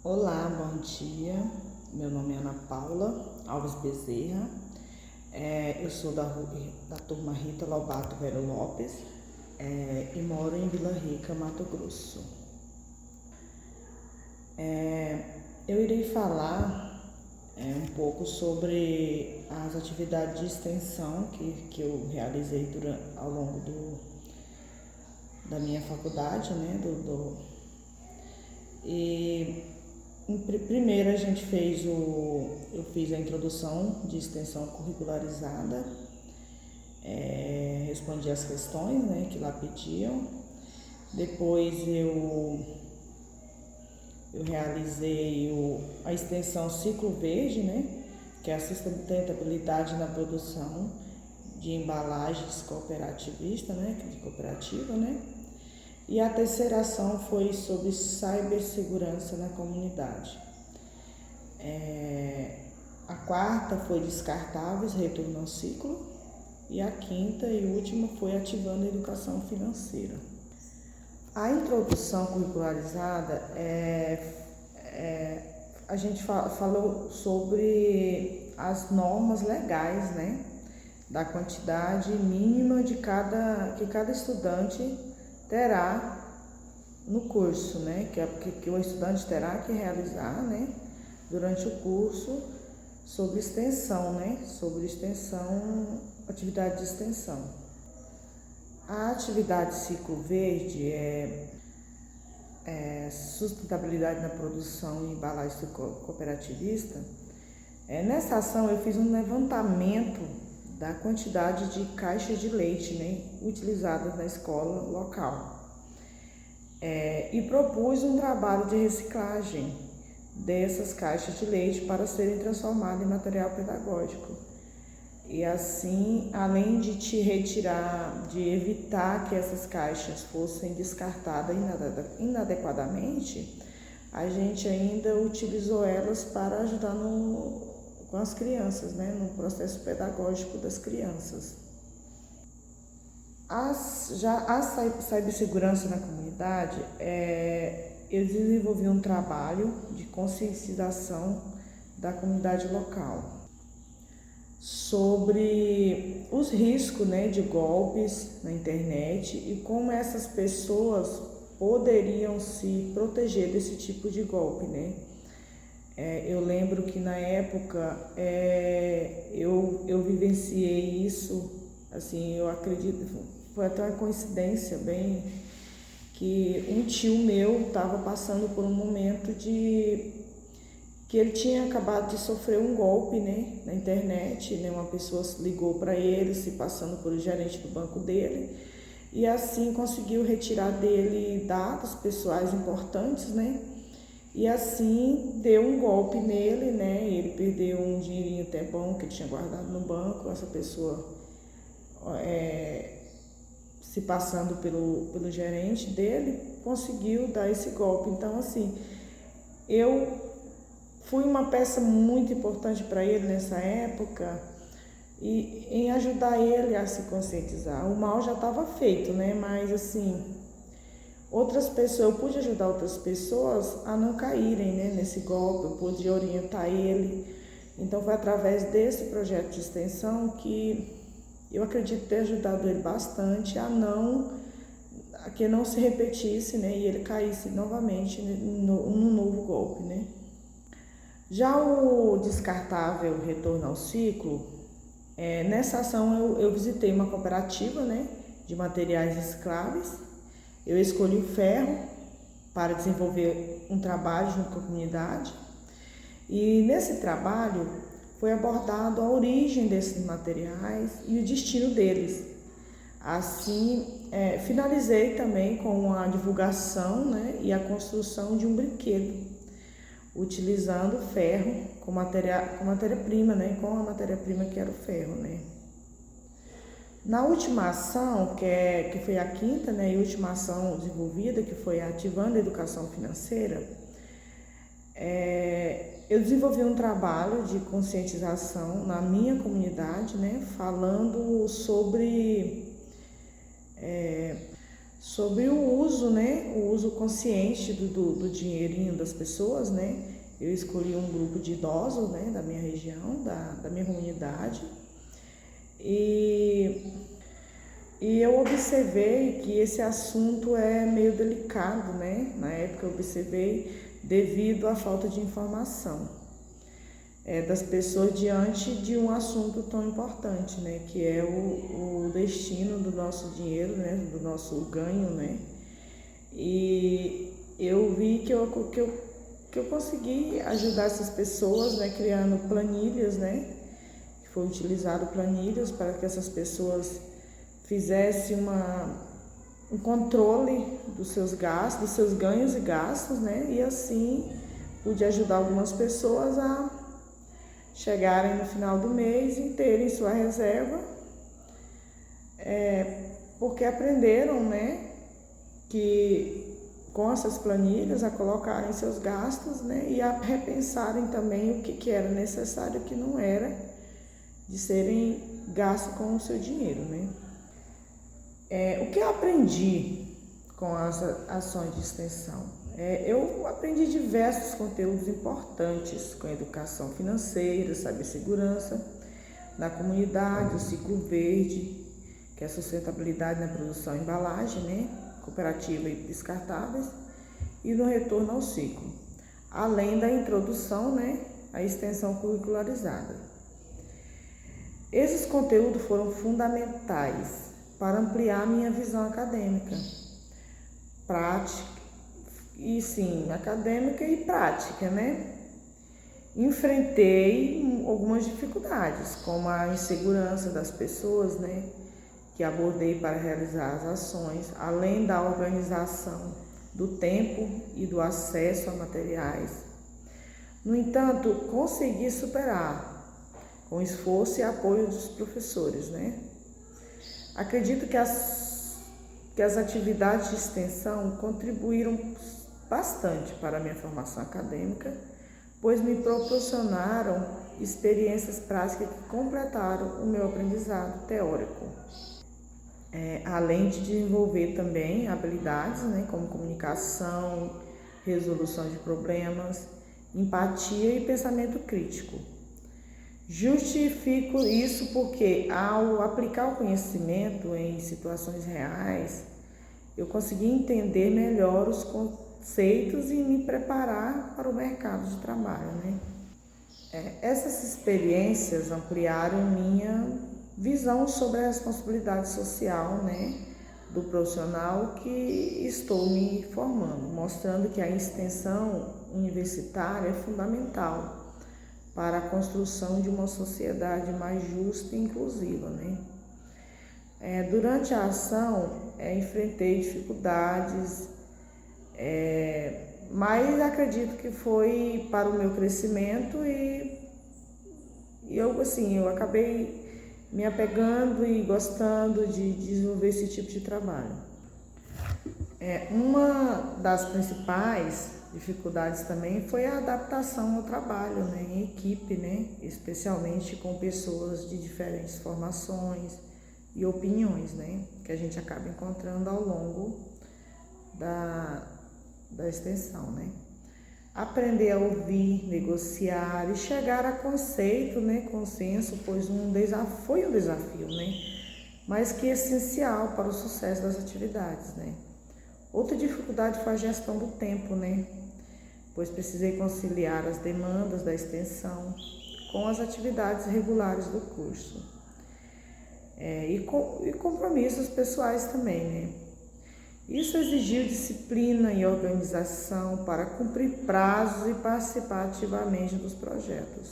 Olá, bom dia. Meu nome é Ana Paula Alves Bezerra. Eu sou da turma Rita Lobato Vero Lopes e moro em Vila Rica, Mato Grosso. Eu irei falar um pouco sobre as atividades de extensão que eu realizei ao longo da minha faculdade, né? Primeiro eu fiz a introdução de extensão curricularizada, respondi as questões, né, que lá pediam. Depois eu realizei a extensão Ciclo Verde, né, que é a sustentabilidade na produção de embalagens cooperativista, né, de cooperativa, né. E a terceira ação foi sobre cibersegurança na comunidade. A quarta foi descartáveis, retorno ao ciclo. E a quinta e última foi ativando a educação financeira. A introdução curricularizada, a gente falou sobre as normas legais, né? Da quantidade mínima que cada estudante terá no curso, né? Que o estudante terá que realizar, né? Durante o curso sobre extensão, né? Sobre extensão, atividade de extensão. A atividade Ciclo Verde é sustentabilidade na produção e embalagem cooperativista. Nessa ação eu fiz um levantamento da quantidade de caixas de leite, né, utilizadas na escola local. E propus um trabalho de reciclagem dessas caixas de leite para serem transformadas em material pedagógico. E assim, além de de evitar que essas caixas fossem descartadas inadequadamente, a gente ainda utilizou elas para ajudar com as crianças, né, no processo pedagógico das crianças. A cibersegurança na comunidade, eu desenvolvi um trabalho de conscientização da comunidade local sobre os riscos, né, de golpes na internet e como essas pessoas poderiam se proteger desse tipo de golpe, né? Eu lembro que na época eu vivenciei isso, assim, eu acredito, foi até uma coincidência bem que um tio meu estava passando por um momento que ele tinha acabado de sofrer um golpe, né, na internet, né, uma pessoa ligou para ele, se passando por gerente do banco dele, e assim conseguiu retirar dele dados pessoais importantes, né? E assim deu um golpe nele, né? Ele perdeu um dinheirinho até bom que ele tinha guardado no banco. Essa pessoa se passando pelo gerente dele conseguiu dar esse golpe. Então, assim, eu fui uma peça muito importante para ele nessa época e em ajudar ele a se conscientizar. O mal já estava feito, né? Mas assim, eu pude ajudar outras pessoas a não caírem, né, nesse golpe, eu pude orientar ele. Então foi através desse projeto de extensão que eu acredito ter ajudado ele bastante a que não se repetisse, né, e ele caísse novamente num novo golpe, né. Já o descartável retorno ao ciclo, nessa ação eu visitei uma cooperativa, né, de materiais recicláveis. Eu escolhi o ferro para desenvolver um trabalho junto com a comunidade e nesse trabalho foi abordado a origem desses materiais e o destino deles. Assim, finalizei também com a divulgação, né, e a construção de um brinquedo, utilizando ferro com matéria-prima, né, com a matéria-prima que era o ferro, né. Na última ação, que foi a quinta, né, e última ação desenvolvida, que foi ativando a educação financeira, eu desenvolvi um trabalho de conscientização na minha comunidade, né, falando sobre sobre o uso, né, o uso consciente do dinheirinho das pessoas, né. Eu escolhi um grupo de idosos, né, da minha região, da minha comunidade, e eu observei que esse assunto é meio delicado, né. Na época eu observei devido à falta de informação das pessoas diante de um assunto tão importante, né, que é o destino do nosso dinheiro, né, do nosso ganho, né. E eu vi que eu consegui ajudar essas pessoas, né, criando planilhas, né, que foi utilizado planilhas para que essas pessoas fizessem um controle dos seus gastos, dos seus ganhos e gastos, né, e assim pude ajudar algumas pessoas a chegarem no final do mês e terem sua reserva, porque aprenderam, né, que com essas planilhas a colocarem seus gastos, né, e a repensarem também o que era necessário e o que não era de serem gastos com o seu dinheiro, né. O que eu aprendi com as ações de extensão? Eu aprendi diversos conteúdos importantes com educação financeira, cibersegurança, na comunidade, o ciclo verde, que é a sustentabilidade na produção e embalagem, né, cooperativa e descartáveis, e no retorno ao ciclo, além da introdução, né, à extensão curricularizada. Esses conteúdos foram fundamentais para ampliar minha visão acadêmica, prática, e sim, acadêmica e prática, né? Enfrentei algumas dificuldades, como a insegurança das pessoas, né, que abordei para realizar as ações, além da organização do tempo e do acesso a materiais. No entanto, consegui superar com esforço e apoio dos professores, né? Acredito que as atividades de extensão contribuíram bastante para a minha formação acadêmica, pois me proporcionaram experiências práticas que completaram o meu aprendizado teórico, além de desenvolver também habilidades, né, como comunicação, resolução de problemas, empatia e pensamento crítico. Justifico isso porque, ao aplicar o conhecimento em situações reais, eu consegui entender melhor os conceitos e me preparar para o mercado de trabalho, né? Essas experiências ampliaram minha visão sobre a responsabilidade social, né, do profissional que estou me formando, mostrando que a extensão universitária é fundamental para a construção de uma sociedade mais justa e inclusiva, né? Durante a ação, enfrentei dificuldades, mas acredito que foi para o meu crescimento e eu acabei me apegando e gostando de desenvolver esse tipo de trabalho. Uma das principais dificuldades também foi a adaptação ao trabalho, né, em equipe, né, especialmente com pessoas de diferentes formações e opiniões, né, que a gente acaba encontrando ao longo da extensão, né. Aprender a ouvir, negociar e chegar a conceito, né, consenso, pois foi um desafio, né, mas que é essencial para o sucesso das atividades, né. Outra dificuldade foi a gestão do tempo, né, pois precisei conciliar as demandas da extensão com as atividades regulares do curso, e compromissos pessoais também, né. Isso exigiu disciplina e organização para cumprir prazos e participar ativamente dos projetos.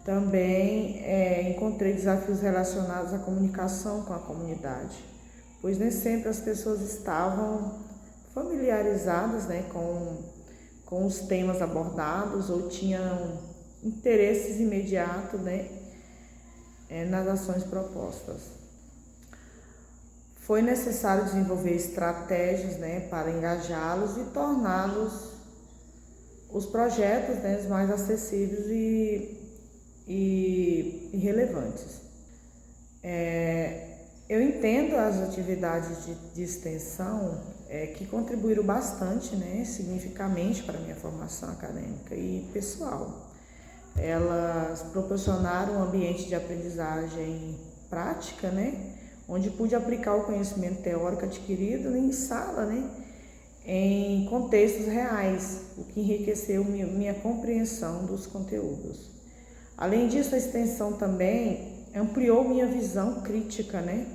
Também encontrei desafios relacionados à comunicação com a comunidade, pois nem sempre as pessoas estavam familiarizadas, né, com os temas abordados ou tinham interesses imediatos, né, nas ações propostas. Foi necessário desenvolver estratégias, né, para engajá-los e torná-los os projetos, né, mais acessíveis e relevantes. Eu entendo as atividades de extensão que contribuíram bastante, né, significativamente para a minha formação acadêmica e pessoal. Elas proporcionaram um ambiente de aprendizagem prática, né, onde pude aplicar o conhecimento teórico adquirido em sala, né, em contextos reais, o que enriqueceu minha compreensão dos conteúdos. Além disso, a extensão também ampliou minha visão crítica, né,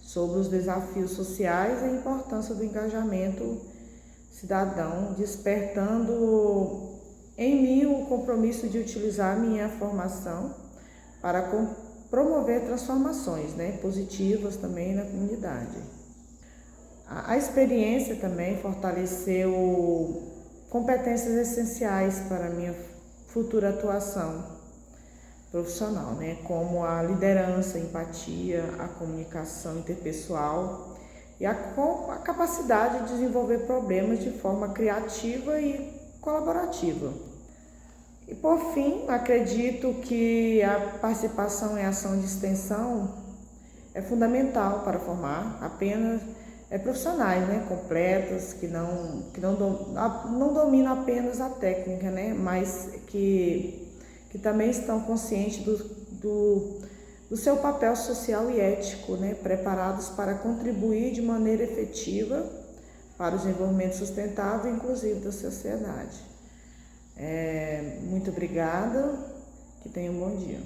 sobre os desafios sociais e a importância do engajamento cidadão, despertando em mim o compromisso de utilizar minha formação para promover transformações, né, positivas também na comunidade. A experiência também fortaleceu competências essenciais para a minha futura atuação profissional, né, como a liderança, a empatia, a comunicação interpessoal e a capacidade de desenvolver problemas de forma criativa e colaborativa. E por fim, acredito que a participação em ação de extensão é fundamental para formar apenas profissionais, né, completos, que não dominam apenas a técnica, né, mas que também estão conscientes do seu papel social e ético, né, preparados para contribuir de maneira efetiva para o desenvolvimento sustentável e inclusivo da sociedade. Muito obrigada, que tenham um bom dia.